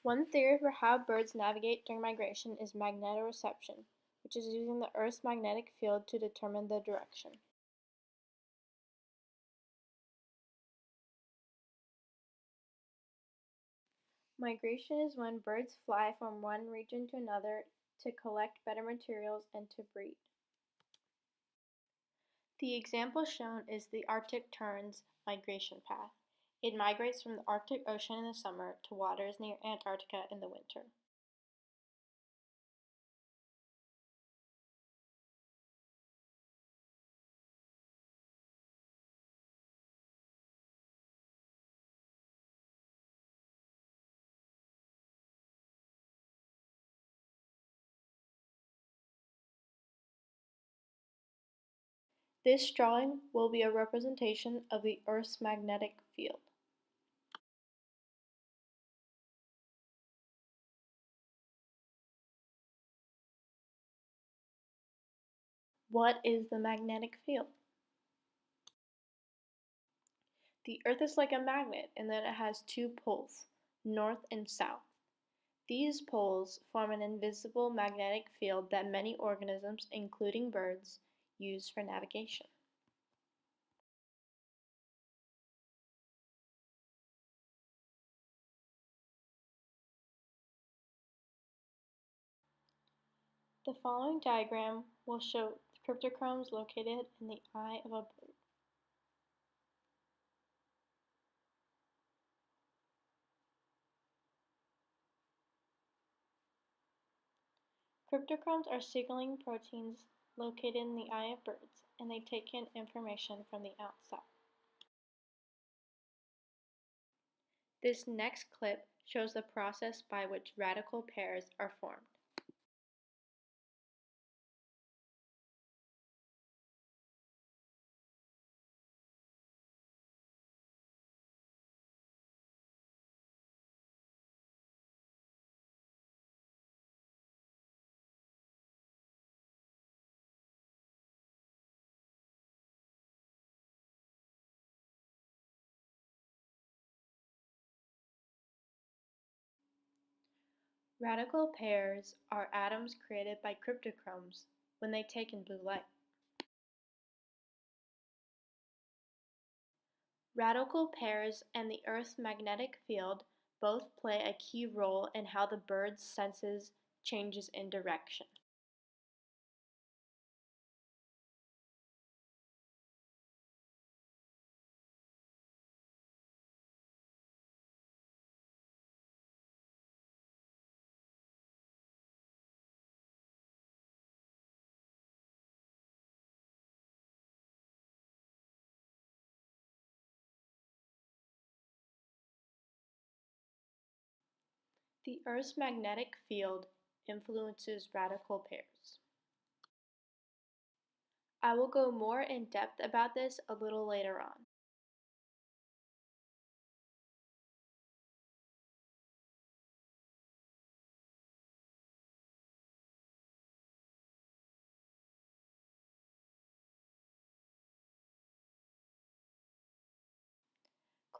One theory for how birds navigate during migration is magnetoreception, which is using the Earth's magnetic field to determine the direction. Migration is when birds fly from one region to another to collect better materials and to breed. The example shown is the Arctic tern's migration path. It migrates from the Arctic Ocean in the summer to waters near Antarctica in the winter. This drawing will be a representation of the Earth's magnetic field. What is the magnetic field? The Earth is like a magnet in that it has two poles, north and south. These poles form an invisible magnetic field that many organisms, including birds, use for navigation. The following diagram will show cryptochromes located in the eye of a bird. Cryptochromes are signaling proteins located in the eye of birds, and they take in information from the outside. This next clip shows the process by which radical pairs are formed. Radical pairs are atoms created by cryptochromes when they take in blue light. Radical pairs and the Earth's magnetic field both play a key role in how the bird senses changes in direction. The Earth's magnetic field influences radical pairs. I will go more in depth about this a little later on.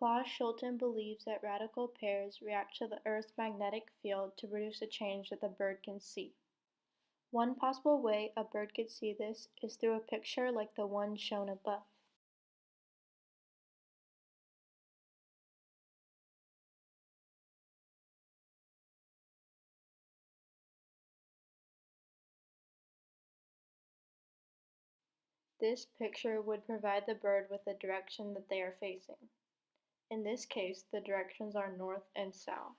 Claus Schulten believes that radical pairs react to the Earth's magnetic field to produce a change that the bird can see. One possible way a bird could see this is through a picture like the one shown above. This picture would provide the bird with the direction that they are facing. In this case, the directions are north and south.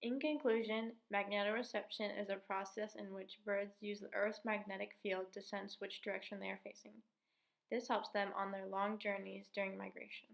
In conclusion, magnetoreception is a process in which birds use the Earth's magnetic field to sense which direction they are facing. This helps them on their long journeys during migration.